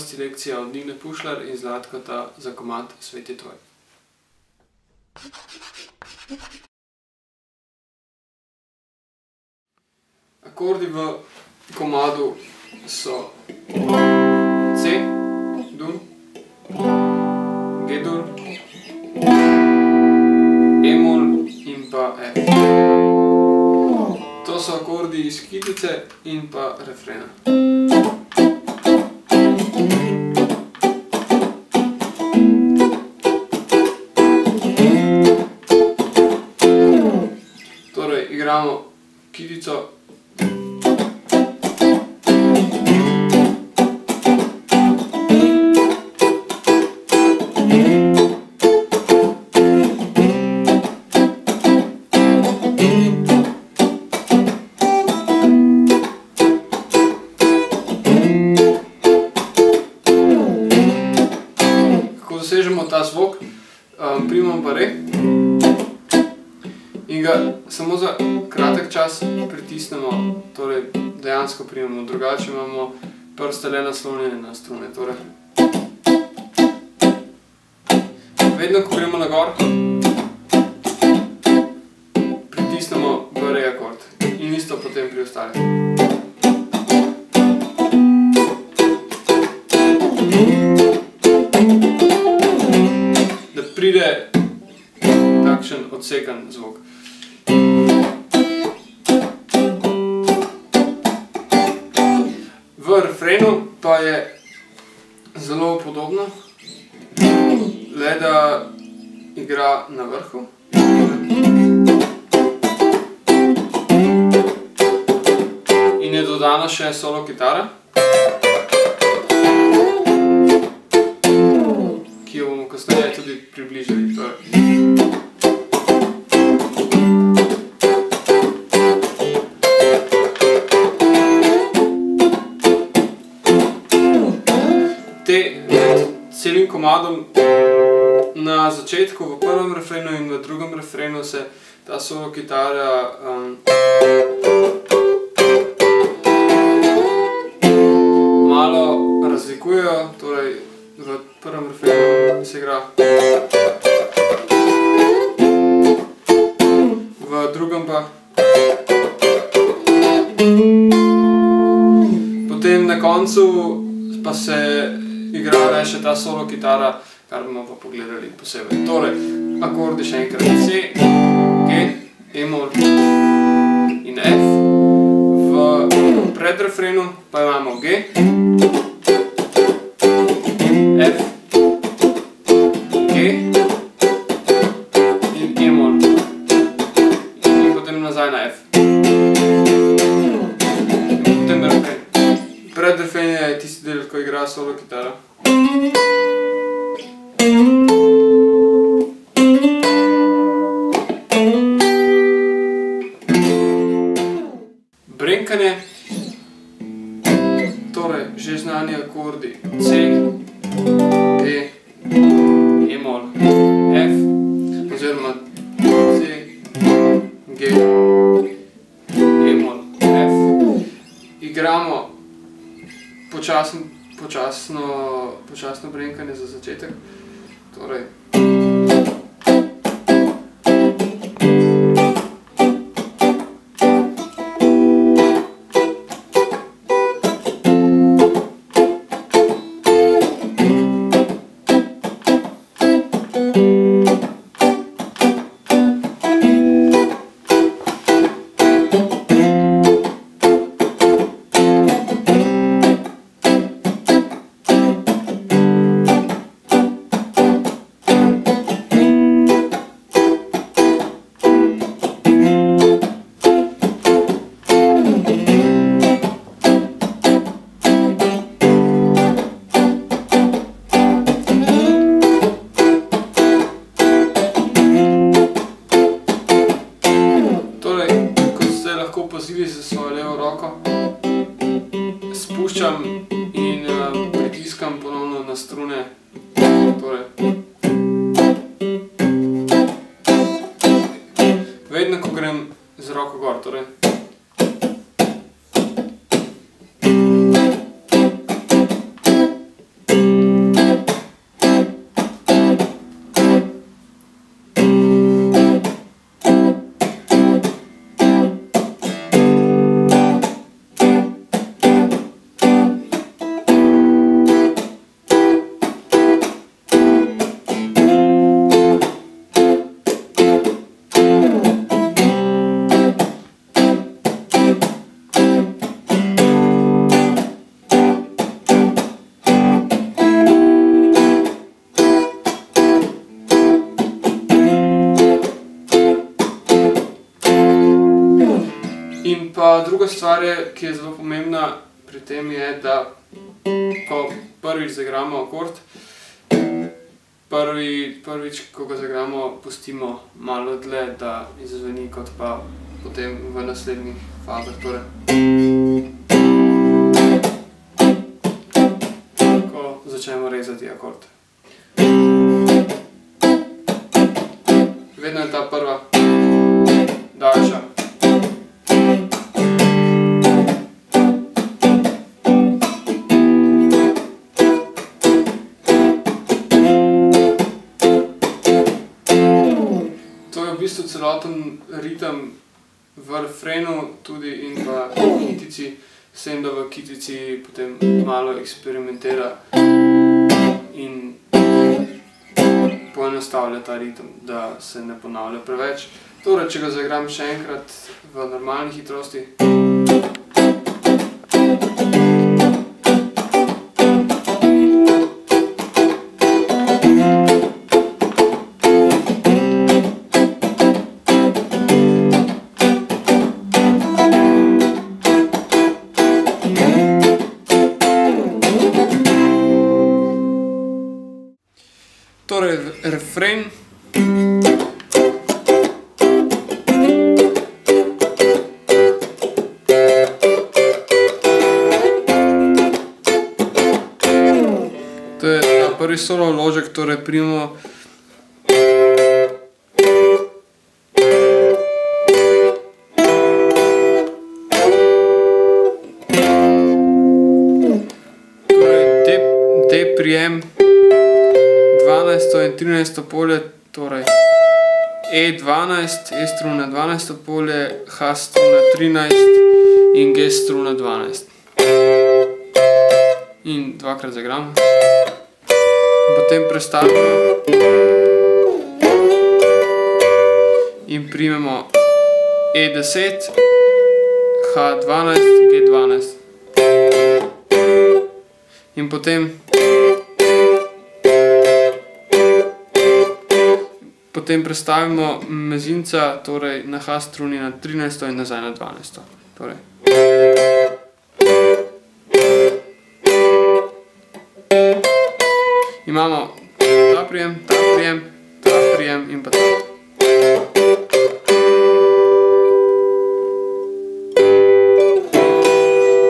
vrsti lekcija od Nine Pušlar in Zlatkota za komad Svet je tvoj. Akordi v komadu so C, dur, G-dur, E-mol in pa F. To so akordi iz kitice in pa refrena. Torej, igramo kitico. Dosežemo ta zvok, primemo pa re in ga samo za kratek čas pritisnemo, torej dejansko primemo, drugače imamo prste le naslonjene na strune. Torej, vedno, ko gremo na gor, pritisnemo v re akord in isto potem pri ostalih. Pride takšen odsekan zvok. V refrenu pa je zelo podobno, le da igra na vrhu. In je dodana še solo kitara, ki jo bomo kasneje tudi približali. Med celim komadom na začetku, v prvem refrenu in v drugem refrenu se ta solo kitara malo razlikujejo, torej v prvem refrenu se igra, v drugem pa. Potem na koncu pa se igra le še ta solo kitara, kar bomo pa pogledali posebej. Torej, akordi še enkrat C, G, E-mol in F. V predrefrenu pa imamo G, F, G in E-mol in potem nazaj na F. Potem refren. Predrefren je tisti del, ko igra solo kitara. Brenkanje, torej že znani akordi C, G, E-mol, F, oziroma C, G, E-mol, F. Igramo počasno brenkanje za začetek. Torej, opazili za svojo levo roko, spuščam in pritiskam ponovno na strune. Torej, vedno, ko grem z roko gor, torej. In pa druga stvar je, ki je zelo pomembna pri tem je, da ko prvič zaigramo akord, prvič, ko ga zaigramo, pustimo malo dlje, da izzveni kot pa potem v naslednjih fazah. Torej, ko začnemo rezati akord. Vedno je ta prva daljša. To je v bistvu celoten ritem v refrenu tudi in pa kitici, s tem, da v kitici potem malo eksperimentira in poenostavlja ta ritem, da se ne ponavlja preveč. Torej, če ga zaigram še enkrat v normalni hitrosti. Torej, refren. To je prvi solo vložek, torej primemo. Torej, D prijem. 12. in 13. polje, torej E12, E struna 12. polje, H struna 13 in G struna 12. In dvakrat zaigramo. Potem prestavimo in primemo E10, H12, G12. In potem prestavimo mezinca, torej na H struni na 13. in nazaj na 12. Torej. Imamo ta prijem, ta prijem, ta prijem in pa ta.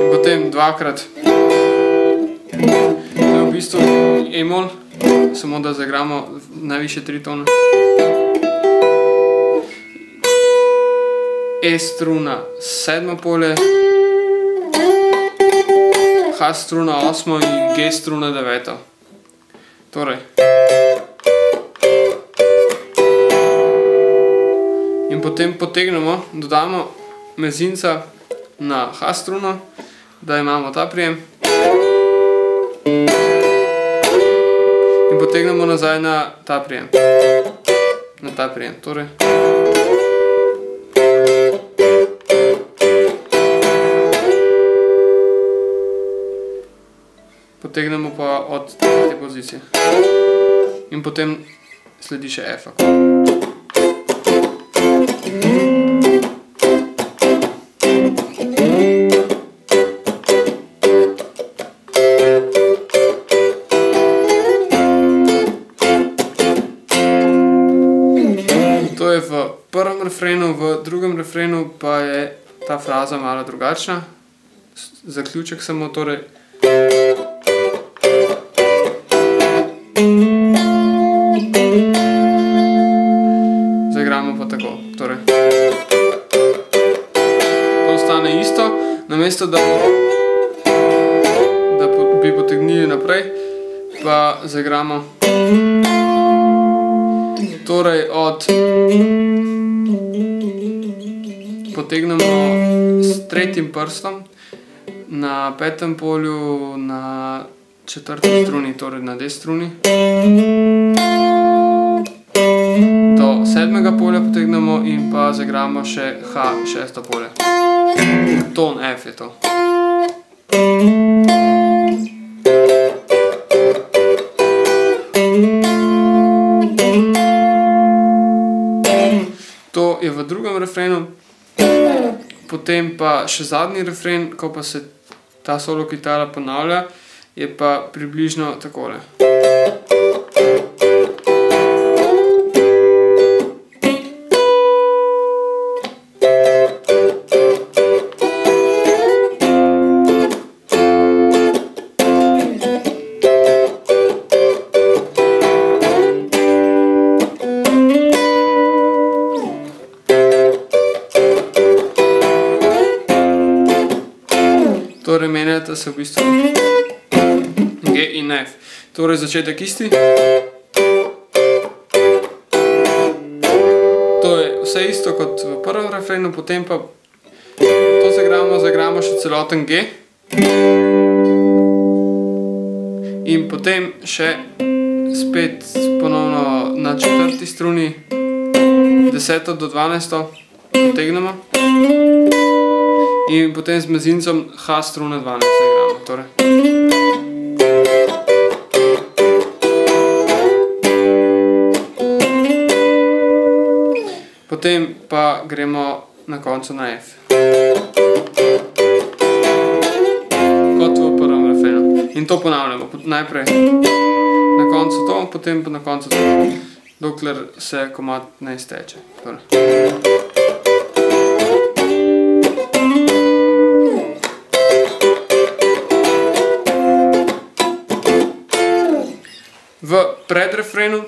In potem dvakrat. To je v bistvu E-mol, samo da zaigramo najvišje 3 tone. E struna 7. polje, H struna 8. in G struna 9. Torej. In potem potegnemo, dodamo mezinca na H struno, da imamo ta prijem. In potegnemo nazaj na ta prijem. Na ta prijem, torej. Potegnemo pa od te pozicije. In potem sledi še F akord. To je v prvem refrenu, v drugem refrenu pa je ta fraza malo drugačna. Zaključek samo, torej. Zaigramo pa tako, torej. To ostane isto, namesto da bi potegnili naprej, pa zaigramo. Torej potegnemo s tretjim prstom na 5. polju na 4. struni, torej na D struni. Do 7. polja potegnemo in pa zaigramo še H 6. polje. Ton F je to. To je v drugem refrenu. potem pa še zadnji refren, ko pa se ta solo kitara ponavlja, je pa približno takole. Torej menjata se v bistvu G in F. Torej začetek isti. To je vse isto kot v prvem refrenu, potem pa to zaigramo še celoten G. In potem še spet ponovno na četrti struni 10. do 12. potegnemo. In potem z mezincem H struna 12 zaigramo. Torej. Potem pa gremo na koncu na F. Kot v prvem refrenu. In to ponavljamo. Najprej na koncu to, potem pa na koncu to. Dokler se komad ne izteče. Torej. V predrefrenu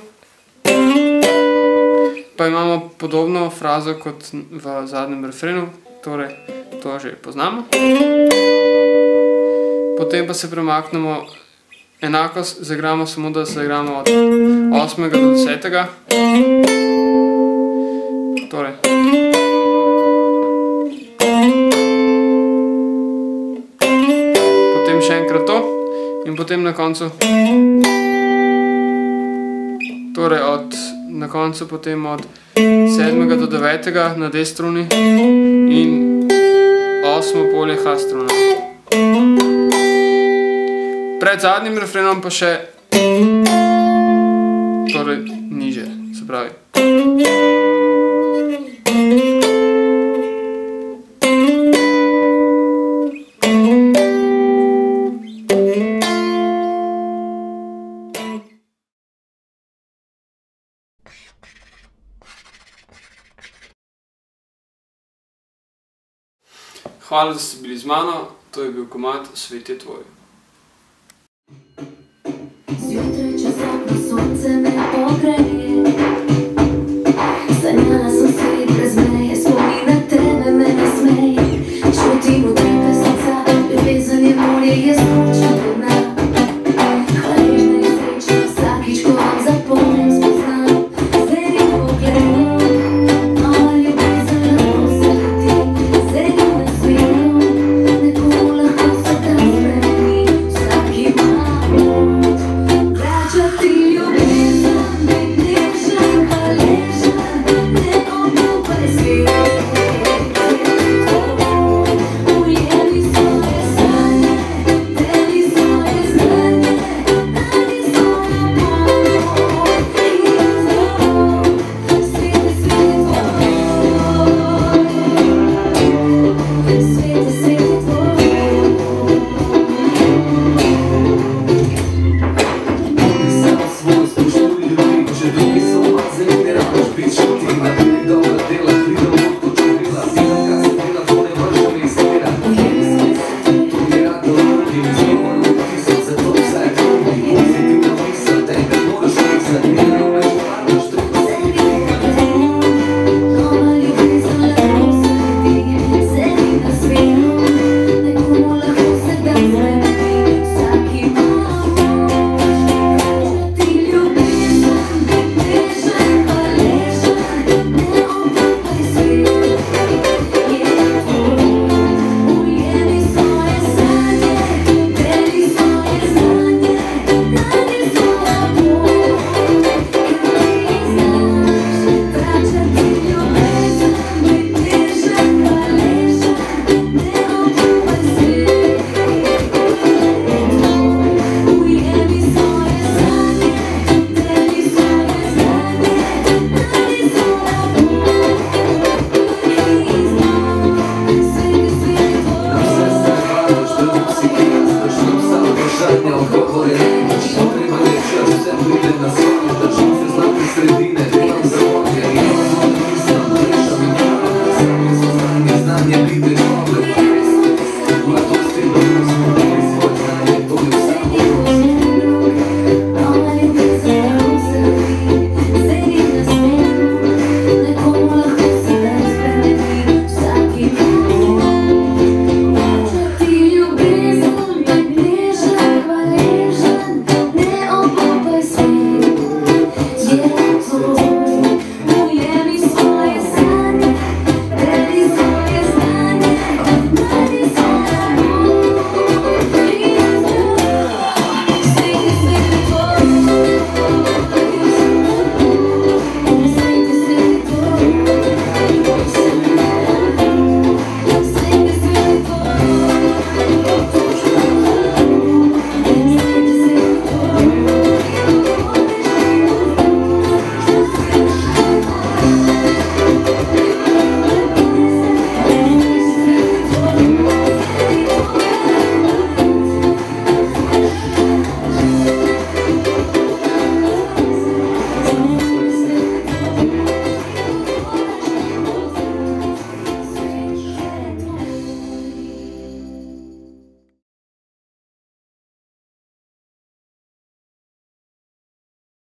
pa imamo podobno frazo kot v zadnjem refrenu, torej to že poznamo. Potem pa se premaknemo, enako zaigramo, samo da zaigramo od 8. do 10. Torej. Potem še enkrat to in potem na koncu. Torej na koncu potem od 7. do 9. na D struni in 8. polje H struna. Pred zadnjim refrenom pa še torej niže, se pravi. Hvala, da ste bili z mano, to je bil komad Svet je tvoj. Zjutraj časopno sonce me ogreje, sanjala sem svet brez meje, spomin na tebe me nasmeje, čutim utripe srca, ljubezen je morje, je znočna dna. Hvaležna in srečna vsakič, ko vam zapomnim spoznam, zeli pogled, nova ljubezen lahko se leti, zeli na svetu, nekomu lahko se ta spremeni. Vanje prideš